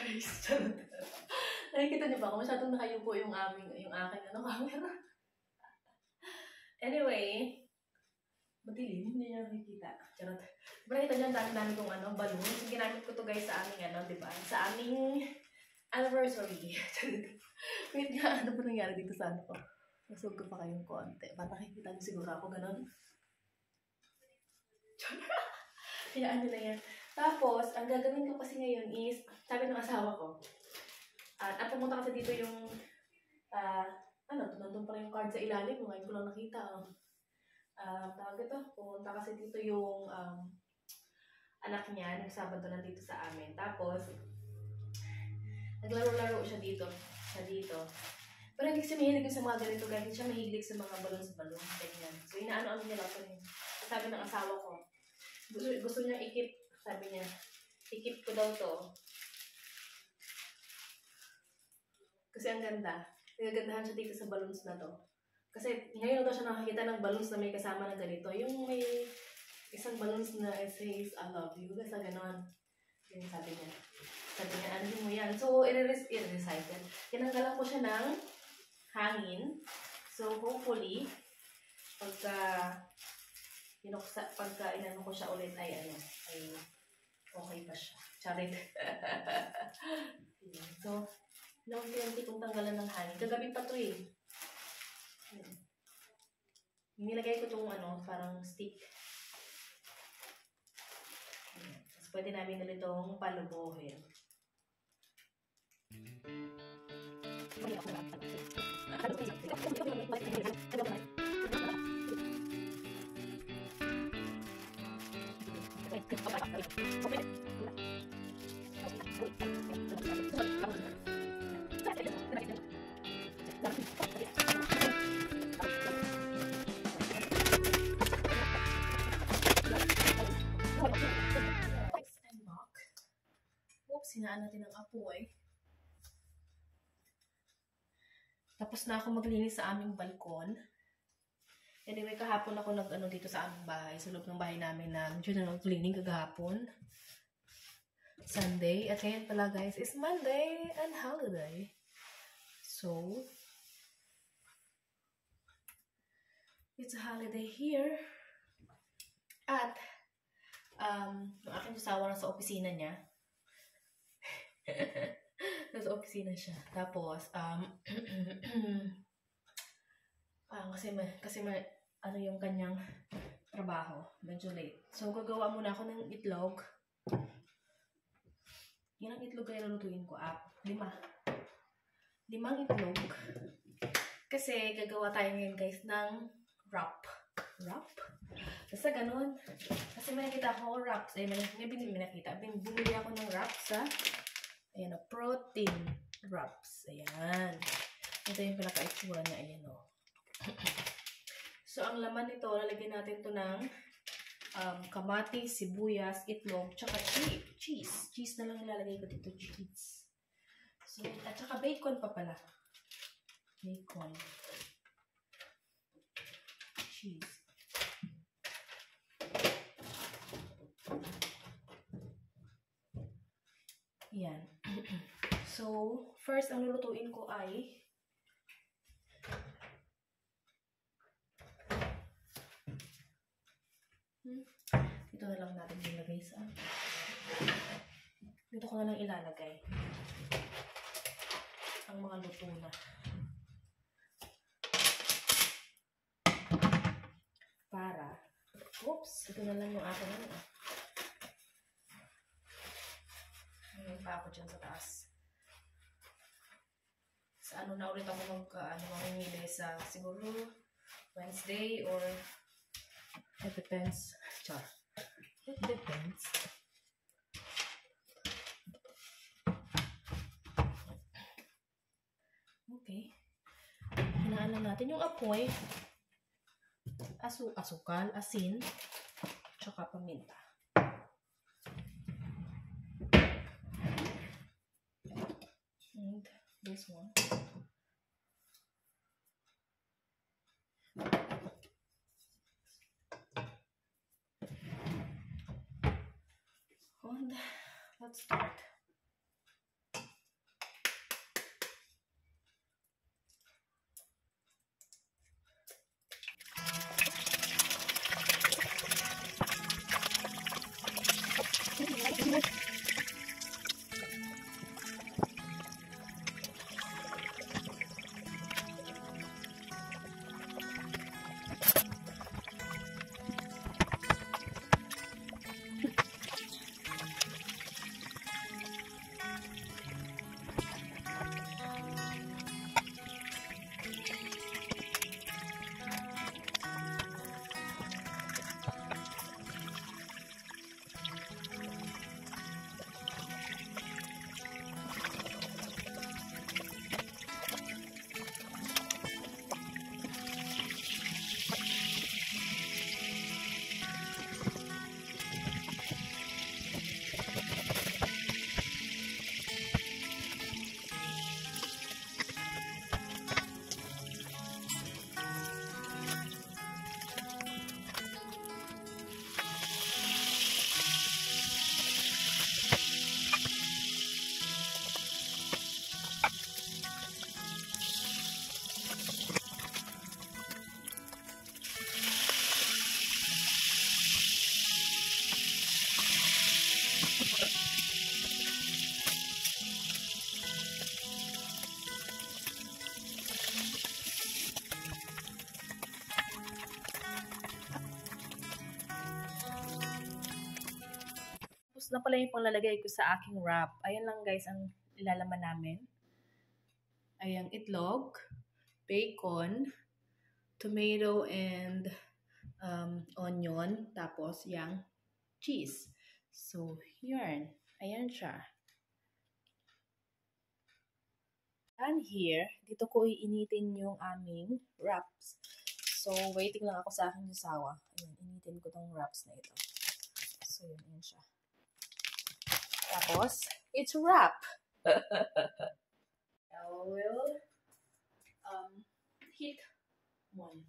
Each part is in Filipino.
guys. Nakikita niyo ba kung masyadong nakayupo yung aking camera? Anyway, madilim, hindi niya nakikita. Charot. Nakita niyo ang dami-dami kong balloons. Ginamit ko to guys sa aming diba? Sa aming anniversary. Wait nga, ano ba nangyari dito sa ko? Nasog ko pa kayong konti. Ba't nakikita niyo siguro ako ganun? Kaya na yan. Tapos, ang gagawin ko kasi ngayon is, sabi ng asawa ko, at pumunta kasi dito yung, nandun pa rin yung card sa ilalim, ngayon ko lang nakita. Tawag ito, pumunta kasi dito yung anak niya, nung Sabado nandito sa amin. Tapos, naglaro-laro siya dito. Pero hindi siya mahilig sa mga ganito, guys. Hindi siya mahilig sa mga balloons-balloons. Ganyan. So, inaano-ano niya lang. Sabi ng asawa ko, gusto niya ikip, sabi niya, ikip ko daw to. Kasi ang ganda. Nagagandahan siya dito sa balloons na to. Kasi ngayon daw siya nakakita ng balloons na may kasama na ganito. Yung may isang balloons na it says, I love you. Kasi gano'n. Yung sabi niya. Sabi niya, ano mo yan? So, i-recycle. Tinanggalan ko siya ng hangin. So, hopefully, pagka inano ko siya ulit ay okay pa siya. Charit. So, naunti-unti kong tanggalan ng hangin. Kagabi pa to eh. Nilagay ko itong parang stick. Tapos pwede namin ulit itong palubuhin. Sinaan natin ang apoy. Tapos na ako maglinis sa aming balkon. Anyway, kahapon ako dito sa aming bahay. Sa loob ng bahay namin na general cleaning kagahapon. Sunday. At ngayon pala guys is Monday and holiday. So, it's a holiday here. At, yung aking asawa na sa opisina niya. Nasa opisina siya. Tapos, kasi may yung kanyang trabaho. Medyo late. So, gagawa muna ako ng itlog. Yan ang itlog kaya lulutuin ko. 5 itlog. Kasi, gagawa tayo ngayon guys ng wrap. Basta ganun. Kasi may nakita ako wraps. Bumili ako ng wraps sa ayan o, protein wraps. Ayan. Ito yung pinaka-itsura niya. Ayan o. So, ang laman nito, lalagyan natin ito ng kamatis, sibuyas, itlog, tsaka cheese. Cheese na lang ilalagay ko dito. Cheese. So, at tsaka bacon pa pala. Bacon. Cheese. Yan. So, first, ang lulutuin ko ay ito na lang natin ilagay sa dito ko na lang ilalagay ang mga luto na para ito na lang yung akin ngayon pa ako dyan sa taas sa na ulit ako mamimili sa siguro Wednesday or it depends. It depends. Okay. Hinaan lang natin yung apoy. Asukal, asin, tsaka paminta. And this one. And let's start. Tapos na pala yung panglalagay ko sa aking wrap. Ayan lang guys ang ilalaman namin. Ayan, itlog, bacon, tomato and onion, tapos yung cheese. So, yun. Ayan siya. And here, dito ko iinitin yung aming wraps. So, waiting lang ako sa aking sawa. Ayan, initin ko tong wraps na ito. So, yun, ayan siya. Tapos, it's wrap. I will heat one.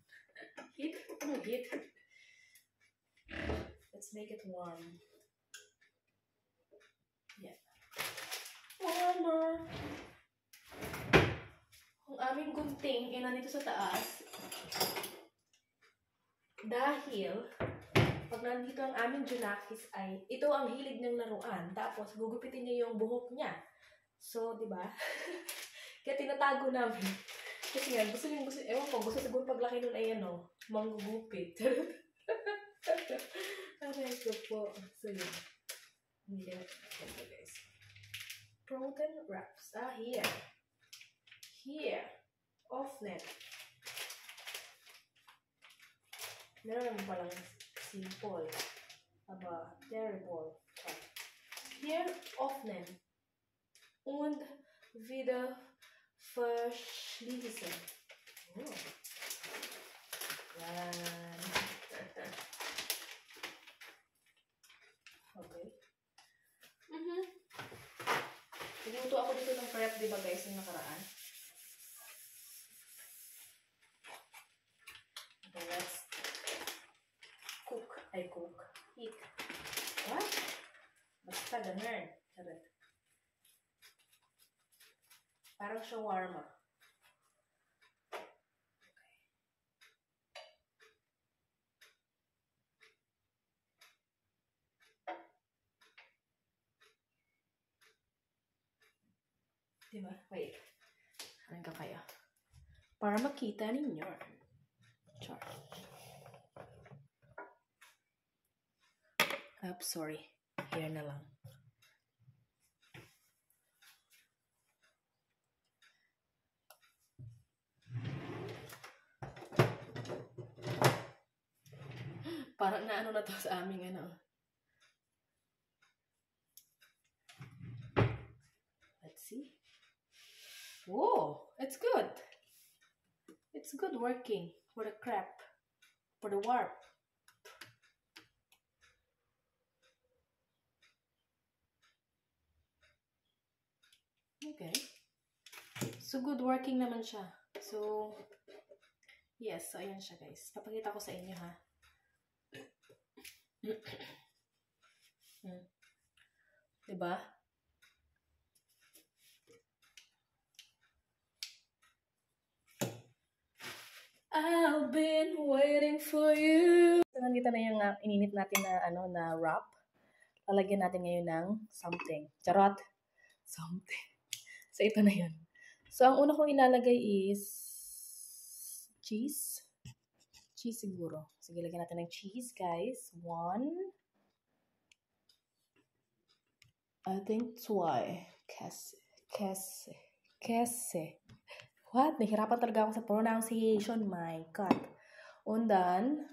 Heat? No, heat. Let's make it warm. Yeah. Warmer. Ang aming gunting ay nandito sa taas. Dahil, pag nandito ang aming Junakis ay, ito ang hilig ng laruan. Tapos, gugupitin niya yung buhok niya. So, di ba? Kaya tinatago namin. Kasi nga, ewan ko, gusto siguro paglaki nun ay ano, manggugupit. Aray ko po. So, yun. Hindi na. Okay, guys. Protein wraps. Here. Here. Off-net. Meron naman palang simple. Aber terrible. Hier öffnen und wieder verschließen. Oh. Yan. Okay. Nagluto ako dito ng prep, di ba guys, yung nakaraan? Okay, let's cook. Eat. What? Basta ganun. Charot. Parang shawarma. Diba? Wait. Anong ka kaya? Para makita ninyo. Char. Sorry. Here na lang. Parang naano na to sa aming ano. Let's see. Whoa! It's good. It's good working for the crap. For the warp. Okay. So, good working naman siya. So, yes. So, ayan siya, guys. Papakita ko sa inyo, ha. Diba? I've been waiting for you. So, nandito na yung ininit natin na, na wrap. lalagyan natin ngayon ng something. Charot! Something. So, ito na yun. So, ang una kong ilalagay is cheese. Cheese siguro. Sige, lagyan natin ng cheese, guys. 1. I think 2. Kese. What? Nahirapan talaga ako sa pronunciation. My God. And then,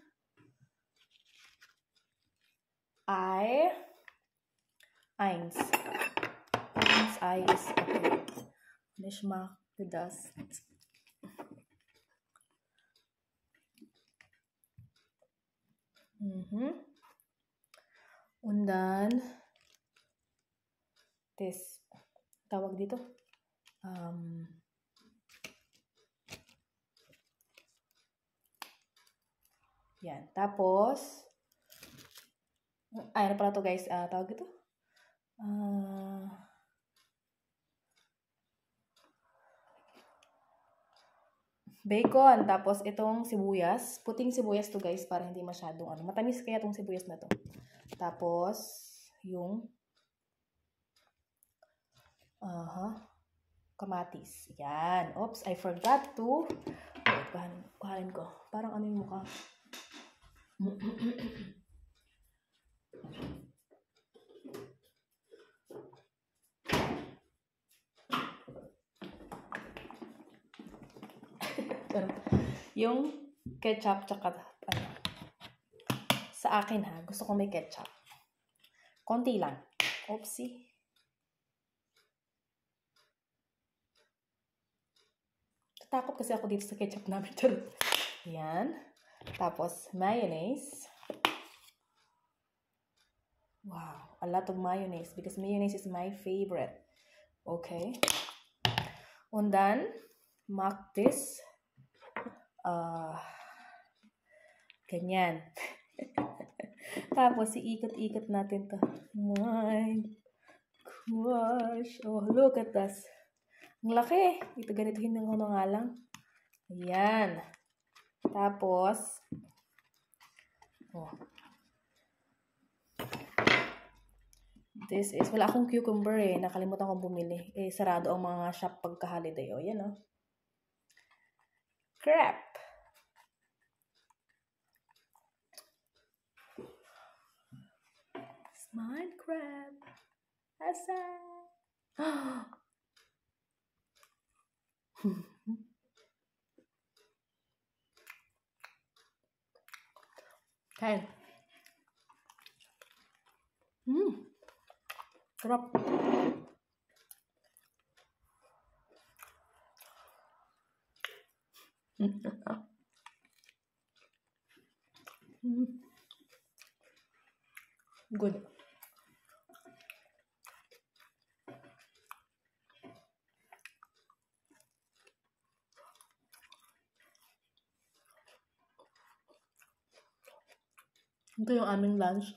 eins. I is okay. Nicht mal das. And then, this. Tawag dito. Yan. Tapos, ano pala to guys? Tawag dito? Bacon. Tapos, itong sibuyas. Puting sibuyas to guys para hindi masyadong matamis kaya itong sibuyas na to. Tapos, yung kamatis. Yan. Oops, I forgot to wait, kuhanin ko. Parang ano yung mukha. Yung ketchup tsaka sa akin gusto ko may ketchup. Konti lang. Oopsie. Takot kasi ako dito sa ketchup namin. Yan. Tapos, mayonnaise. Wow. A lot of mayonnaise because mayonnaise is my favorite. Okay. And then, mark this. Ganyan. Tapos, iikot-ikot natin to. My gosh. Oh, look at this. Ang laki. Ito ganituhin ng ano nga lang. Ayan. Tapos, this is, wala akong cucumber nakalimutan kong bumili. Sarado ang mga shop pagka-holiday. Yan crap. Smile crab. Asa. Kain. Sarap. Good. Ito yung aming lunch.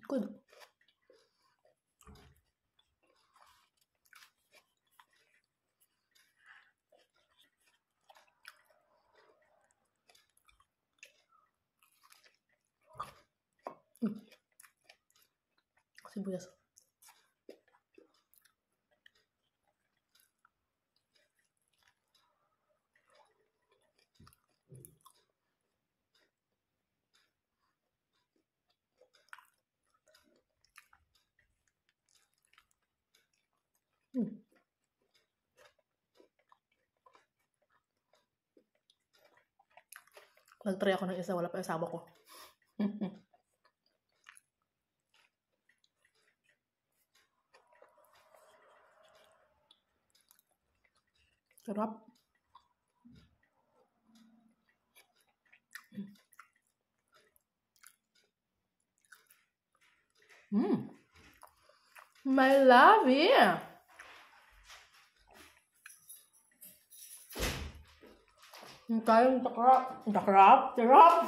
Good. Sibuyas. Nag-try ako ng isa, wala pa yung asawa ko. Sarap. My love, yeah. Okay, the crab. The crab? The crab?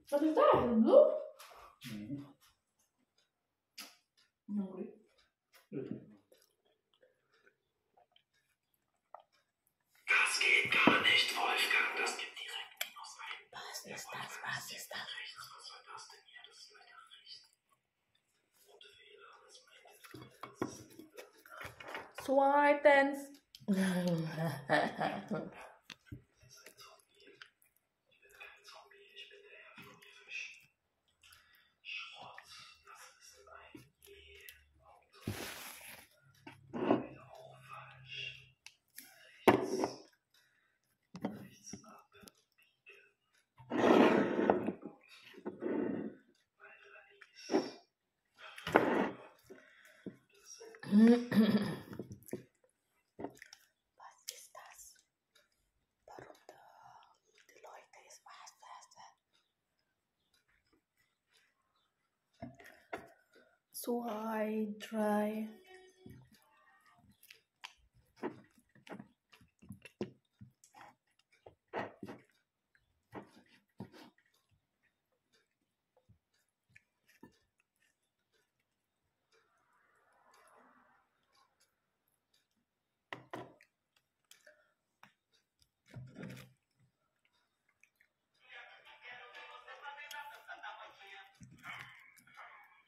What is that? Blue? I'm hungry. Das geht gar nicht, Wolfgang. Das gibt direkt aus einem. Was ist das? Was ist das? Was soll das denn hier? Das ist meine Nachricht. Rote Fehler, das meine ich. Sweetens. Das ist ein Zombie. Ich bin kein Zombie, ich bin der Herr von Fisch. Schrott, das ist ein E-Auto. Wieder auch falsch. Rechts abbiegen. Weiter links. Was ist das? Warum die Leute ist was? So I try.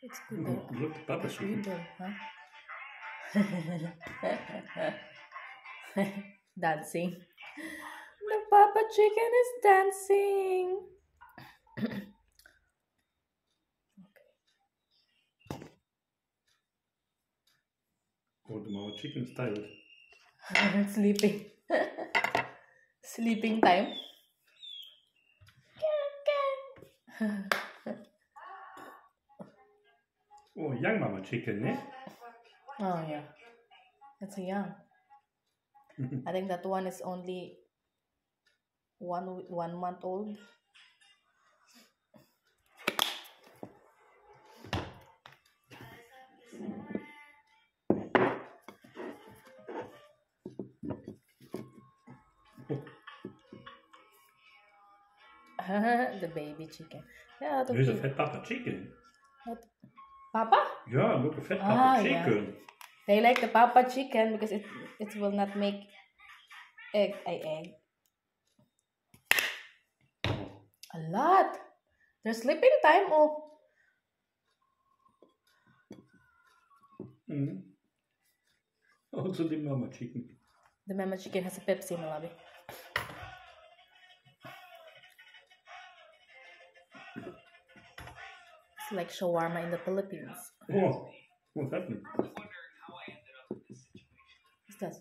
It's good though. Look, Papa's It's good though, huh? Dancing. The Papa Chicken is dancing. Oh, the mama chicken is tired. Sleeping. Sleeping time. Oh, young mama chicken, eh? Oh yeah, that's a young. I think that one is only 1 month old. The baby chicken. Yeah, There's a okay. fat Papa chicken. What? Papa? Yeah, look, a fat Ah, Papa yeah. chicken. They like the Papa chicken because it will not make egg. A lot. Their sleeping time. Oh, Mm. Also the mama chicken. the mama chicken has a Pepsi, Malabi. It's like shawarma in the Philippines. Oh, what's happening? What's that?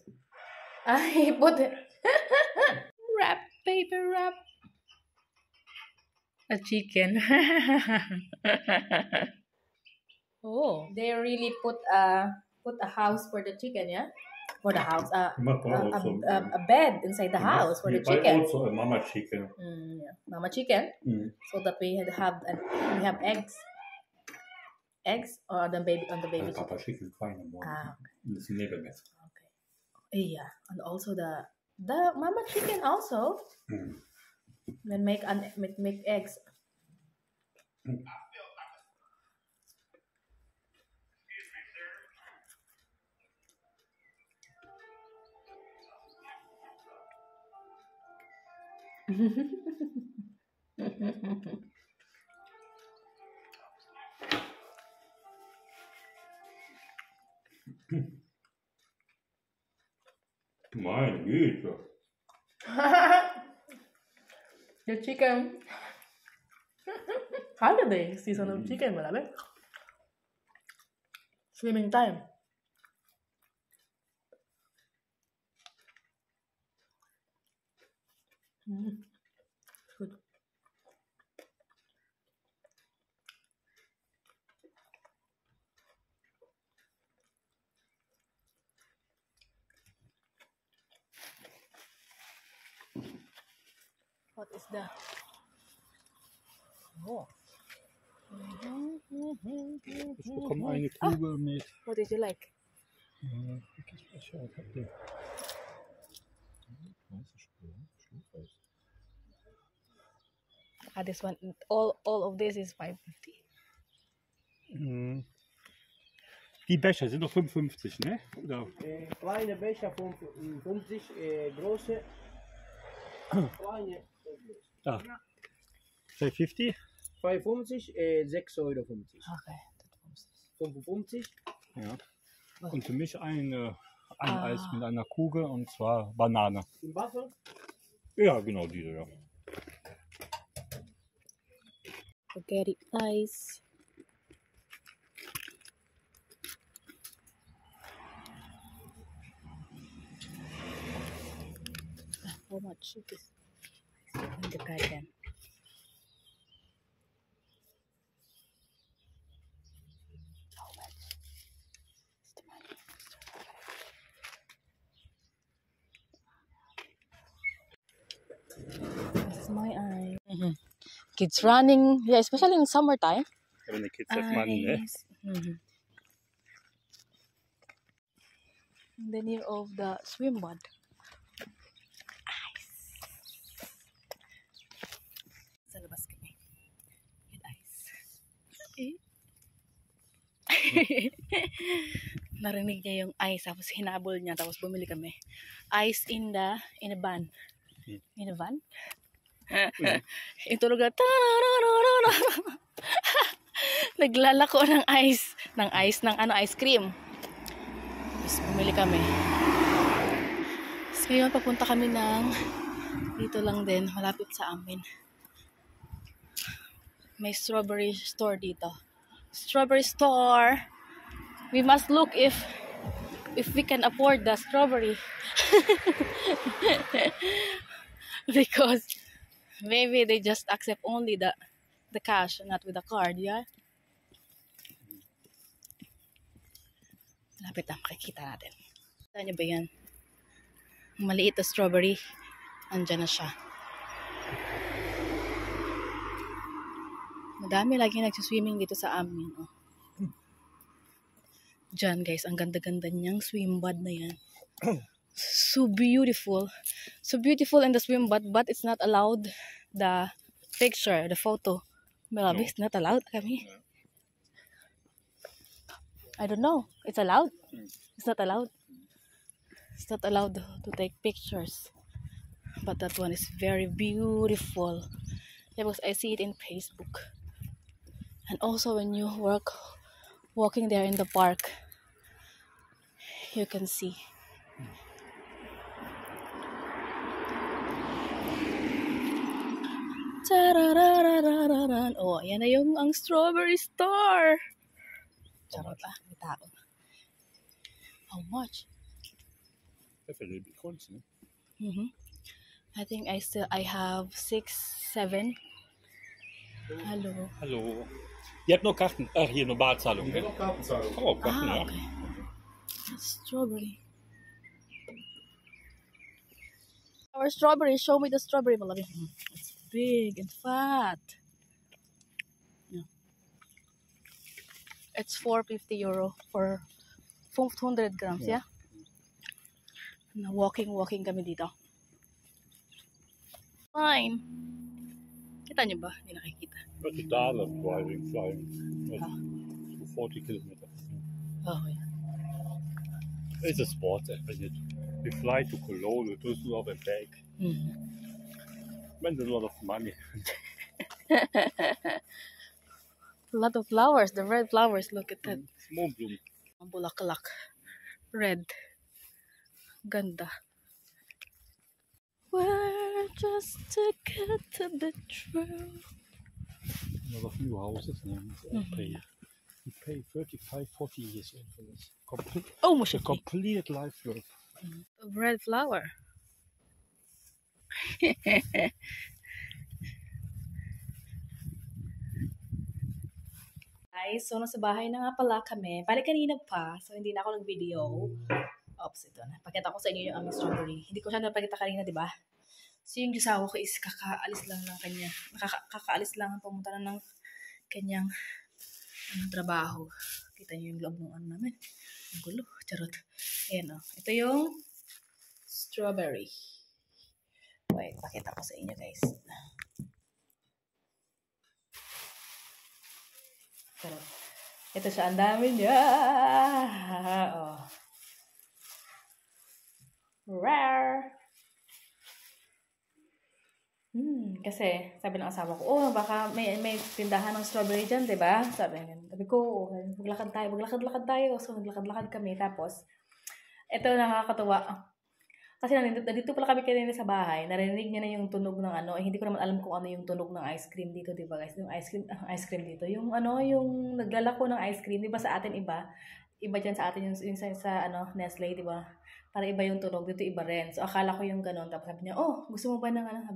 I put it. Wrap, paper wrap. A chicken. Oh, they really put a house for the chicken, yeah? For the house, a bed inside the house for the chicken. Also a mama chicken. Yeah. Mama chicken, so that we have eggs or the baby on the baby chicken. Papa chicken is fine. Ah, It's never best. okay. Yeah, and also the mama chicken also. Then make eggs. Meine Güte. The chicken. Holiday season of chicken, malabi. Swimming time. Good. What is that? Oh. Ich bekomme eine Kugel mit. What did you like? Ich weiß ja, ich hab die. Saka this one, all of this is 550. Die Becher sind doch 55, ne? Oder? Kleine Becher 50, große. Kleine. Da. 250? 55, 6,50 Euro. Okay. 55. Ja. Und für mich ein Eis mit einer Kugel und zwar Banane. Im Waffel? Ja, genau diese, ja. Spaghetti ice. How much is this? In the garden. How much? Is the money? This is my eye. Kids running, yeah, especially in summertime. Wenn die Kids have money, ne? In the near of the swim bad. Ice. Sa labas kami. With ice. Narinig niya yung ice, tapos hinabol niya, tapos bumili kami. Ice in a van. In a van? Itulog na, naglalako ng ice. Ng ice cream. Tapos bumili kami. Tapos ngayon papunta kami ng dito lang din, malapit sa amin. May strawberry store dito. Strawberry store. We must look if we can afford the strawberry. Because maybe they just accept only the cash, not with the card, yeah? Lapit na, makikita natin. Kita niyo ba yan? Maliit na strawberry. Andyan na siya. Madami lagi nagsiswimming dito sa amin. Oh. Diyan guys, ang ganda-ganda niyang swim bad na yan. So beautiful. So beautiful in the swim bad, but it's not allowed the picture, the photo. Malabi, it's not allowed kami. I don't know. It's allowed? It's not allowed. It's not allowed to take pictures. But that one is very beautiful. Because I see it in Facebook. And also when you walking there in the park, you can see. Oh, yan na yung ang strawberry store. Charot ah, may tao. How much? That's a little bit cold, ne? I think I have 6, 7. Hallo. Hallo. Ihr habt noch Karten. Ach, hier nur Barzahlung. Noch Kartenzahlung. Oh, Karten, ja. Okay. Strawberry. Our strawberry. Show me the strawberry, Malabi. It's big and fat. Yeah. It's €450 for 500 grams, yeah? Na walking kami dito. Fine. Kita niyo ba? Hindi nakikita. But the dollar driving, flying. 40 kilometers. Oh, yeah. It's a sport, isn't it? We fly to Cologne, we do a lot of back. Spend a lot of money. A lot of flowers, the red flowers. Look at that. Small bloom. Ang bulaklak. Red. Ganda. We're just to get to the truth. A lot of new houses. Ne? We pay 35, 40 years old for this. Oh, A mushiki. complete life work. Red flower. Guys, so nasa bahay na nga pala kami. Bali kanina pa, so hindi na ako nag-video. Oops, ito na. Pakita ko sa inyo yung aming strawberry. Hindi ko siya napakita kanina, di ba? So yung gisawa ko is kakaalis lang ng kanya. Kakaalis lang, pumunta na ng kanyang trabaho. Kita niyo yung loob ng ano namin. Ang gulo. Charot. Ayan o. Ito yung strawberry. Wait, pakita ko sa inyo guys. Pero, ito siya, ang dami niya. Oh. Rare. Kasi sabi ng asawa ko, oh, baka may tindahan ng strawberry dyan, diba? Sabi ko, okay, maglakad tayo. So, naglakad-lakad kami. Tapos, ito nakakatuwa. Kasi nandito pala kami kanina sa bahay, narinig niya na yung tunog ng ano, hindi ko naman alam kung ano yung tunog ng ice cream dito, diba guys? Yung ice cream dito. Yung ano, yung naglalako ng ice cream, diba sa atin iba? Iba dyan sa atin yung sa ano, Nestle, diba? Para iba yung tunog, dito iba rin. So, akala ko yung ganun. Tapos sabi niya, oh, gusto mo ba ng ano?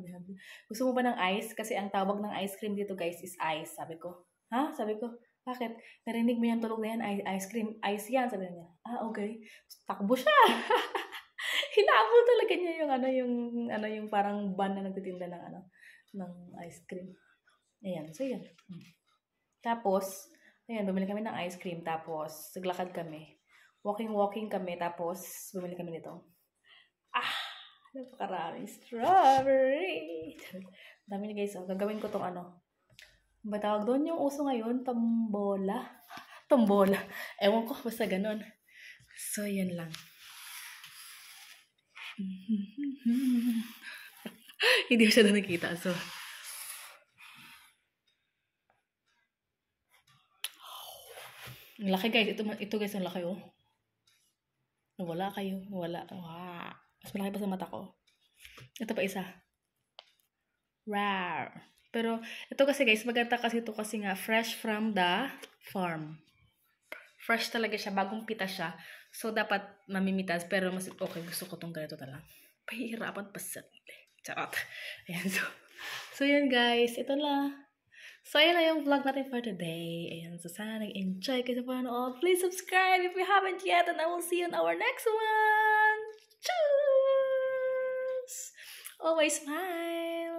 Gusto mo ba ng ice? Kasi ang tawag ng ice cream dito, guys, is ice. Sabi ko, ha? Sabi ko, bakit? Narinig mo yung tunog na yan? Ice cream, ice yan. Sabi niya, okay. Takbo siya. Hinabol talaga niya yung parang van na nagtitinda ng ice cream. Ayan, so yun. Tapos, ayan, bumili kami ng ice cream. Tapos, naglakad kami. Walking kami, tapos bumili kami nito. Napakaraming strawberry. Dami niya guys, gagawin ko tong ano. Ba tawag doon yung uso ngayon? Tombola. Ewan ko, basta ganun. So, yan lang. Hindi ko siya na nakita, so. Ang laki guys, ito guys, ang laki oh. Nawala kayo. Wala. Wow. Mas malaki pa sa mata ko. Ito pa isa. Rar. Pero, ito kasi guys, maganda kasi ito kasi nga, fresh from the farm. Fresh talaga siya, bagong pita siya. So, dapat mamimitas. Pero, mas okay, gusto ko itong ganito talaga. Pahihirapan pa sa charot. Ayan, so yan guys. Ito lang. So, ayan na yung vlog natin for today. Ayan, so sana nag-enjoy kayo sa panonood. Please subscribe if you haven't yet and I will see you in our next one. Cheers! Always smile!